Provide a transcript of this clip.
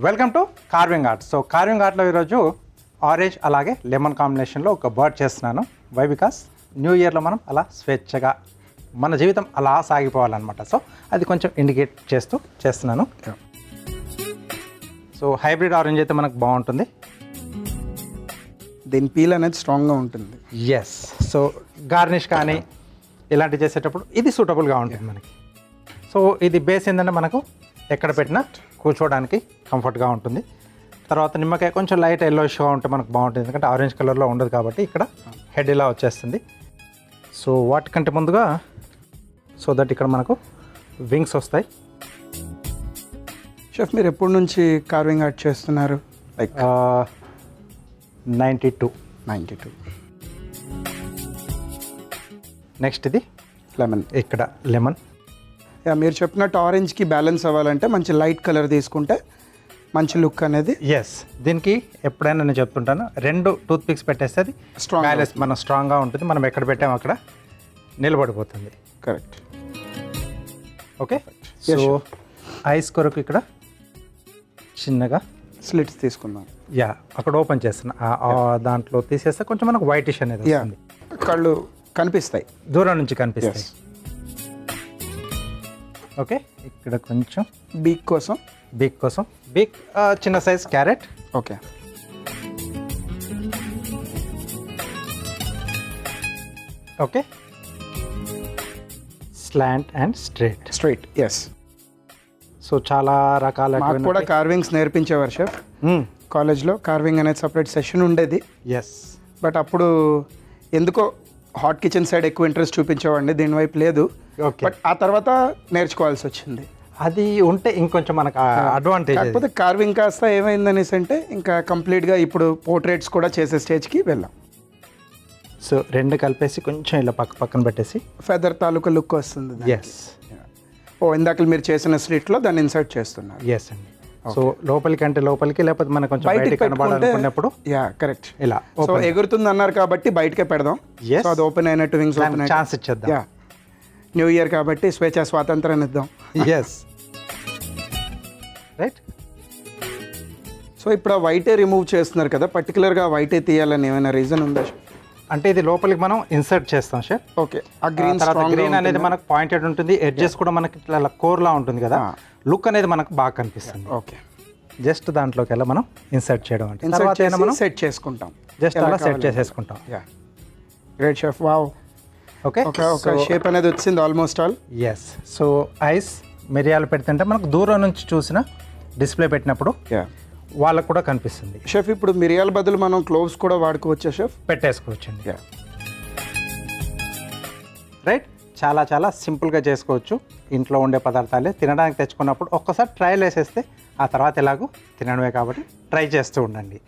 Welcome to carving art. So carving ఆర్ట్లో ఈరోజు orange అలాగే లెమన్ కాంబినేషన్లో ఒక బర్డ్ చేస్తున్నాను. వై బికాస్ న్యూ ఇయర్లో మనం అలా స్వేచ్ఛగా మన జీవితం అలా సాగిపోవాలన్నమాట. సో అది కొంచెం ఇండికేట్ చేస్తూ చేస్తున్నాను. సో హైబ్రిడ్ ఆరెంజ్ అయితే మనకు బాగుంటుంది. దీని పీల్ అనేది స్ట్రాంగ్గా ఉంటుంది. ఎస్, సో గార్నిష్ కానీ ఇలాంటివి చేసేటప్పుడు ఇది సూటబుల్గా ఉంటుంది మనకి. సో ఇది బేస్ ఏంటంటే మనకు ఎక్కడ పెట్టినా కూర్చోవడానికి కంఫర్ట్గా ఉంటుంది. తర్వాత నిమ్మకాయ కొంచెం లైట్ ఎల్లోయిష్గా ఉంటే మనకు బాగుంటుంది, ఎందుకంటే ఆరెంజ్ కలర్లో ఉండదు కాబట్టి ఇక్కడ హెడ్ ఇలా వచ్చేస్తుంది. సో వాటికంటే ముందుగా సో దట్ ఇక్కడ మనకు వింగ్స్ వస్తాయి. షెఫ్, మీరు ఎప్పటి నుంచి కార్వింగ్ ఆర్ట్ చేస్తున్నారు? లైక్ 92. నెక్స్ట్ ఇది లెమన్. ఇక్కడ లెమన్. మీరు చెప్పినట్టు ఆరెంజ్కి బ్యాలెన్స్ అవ్వాలంటే మంచి లైట్ కలర్ తీసుకుంటే మంచి లుక్ అనేది. ఎస్, దీనికి ఎప్పుడైనా నేను చెప్తుంటాను, 2 టూత్ పిక్స్ పెట్టేస్తే అది స్ట్రాంగ్ మనం స్ట్రాంగ్గా ఉంటుంది. మనం ఎక్కడ పెట్టాము అక్కడ నిలబడిపోతుంది. కరెక్ట్. ఓకే, సో ఐస్ కొరకు ఇక్కడ చిన్నగా స్లిట్స్ తీసుకుందాం. యా, అక్కడ ఓపెన్ చేస్తున్నా. దాంట్లో తీసేస్తే కొంచెం మనకు వైటిష్ అనేది వస్తుంది. కళ్ళు కనిపిస్తాయి, దూరం నుంచి కనిపిస్తాయి. ఓకే, ఇక్కడ కొంచెం బీక్ కోసం బిగ్ చిన్న size carrot. Okay. Okay, slant and straight. Yes. So చాలా రకాల మాకు కూడా కార్వింగ్స్ నేర్పించేవారు షెఫ్. కాలేజ్లో కార్వింగ్ అనేది సపరేట్ సెషన్ ఉండేది. ఎస్, బట్ అప్పుడు ఎందుకో హాట్ కిచెన్ సైడ్ ఎక్కువ ఇంట్రెస్ట్ చూపించేవాడిని, దీనివైపు లేదు. ఓకే, బట్ ఆ తర్వాత నేర్చుకోవాల్సి వచ్చింది. అది ఉంటే ఇంకొంచెం మనకు అడ్వాంటేజ్. కాకపోతే కార్వింగ్ కాస్త ఏమైందనేసి అంటే ఇంకా కంప్లీట్గా ఇప్పుడు పోర్ట్రేట్స్ కూడా చేసే స్టేజ్కి వెళ్ళాం. సో 2 కలిపేసి కొంచెం ఇలా పక్కన పెట్టేసి ఫెదర్ తాలూకా లుక్ వస్తుంది. ఎస్. ఇందాక మీరు చేసిన స్ట్రీట్లో దాన్ని ఇన్సర్ట్ చేస్తున్నారు. ఎస్ అండి. సో లోపలికి లేకపోతే మనకు కొంచెం బయటికి కనబడాలనుకున్నప్పుడు యా కరెక్ట్ ఇలా సో ఎగురుతుంది అన్నారు కాబట్టి బయటకే పెడదాం. సో అది ఓపెన్ అయినట్టు వింగ్స్ ఓపెన్ ఛాన్స్ ఇచ్చేద్దాం. యా, న్యూ ఇయర్ కాబట్టి స్వేచ్ఛ స్వాతంత్రాన్ని ఇద్దాం. Yes, right. సో ఇప్పుడు ఆ వైటే రిమూవ్ చేస్తున్నారు కదా, పర్టికులర్గా వైటే తీయాలని ఏమైనా రీజన్ ఉందా? అంటే ఇది లోపలికి మనం ఇన్సర్ట్ చేస్తాం షెఫ్. ఓకే. ఆ గ్రీన్ గ్రీన్ అనేది మనకు పాయింటెడ్ ఉంటుంది, ఎడ్జెస్ కూడా మనకి ఇట్లా కోర్లా ఉంటుంది కదా, లుక్ అనేది మనకు బాగా కనిపిస్తుంది. ఓకే. జస్ట్ దాంట్లోకి వెళ్ళి మనం ఇన్సర్ట్ చేయడం అంటే తర్వాత మనం సెట్ చేసుకుంటాం. జస్ట్ అలా సెట్ చేసేసుకుంటాం. Yeah, great chef. Wow. Okay, ఒక షేప్ అనేది వచ్చింది almost all. Yes. So eyes మిరియాలు పెడుతుంటే మనకు దూరం నుంచి చూసిన డిస్ప్లే పెట్టినప్పుడు వాళ్ళకు కూడా కనిపిస్తుంది. షెఫ్, ఇప్పుడు మిరియాల బదులు మనం క్లోవ్స్ కూడా వాడుకోవచ్చా షెఫ్? పెట్టేసుకోవచ్చండి. రైట్, చాలా సింపుల్గా చేసుకోవచ్చు. ఇంట్లో ఉండే పదార్థాలే తినడానికి తెచ్చుకున్నప్పుడు ఒక్కసారి ట్రయల్ వేసేస్తే ఆ తర్వాత ఎలాగో తినడమే కాబట్టి ట్రై చేస్తూ ఉండండి.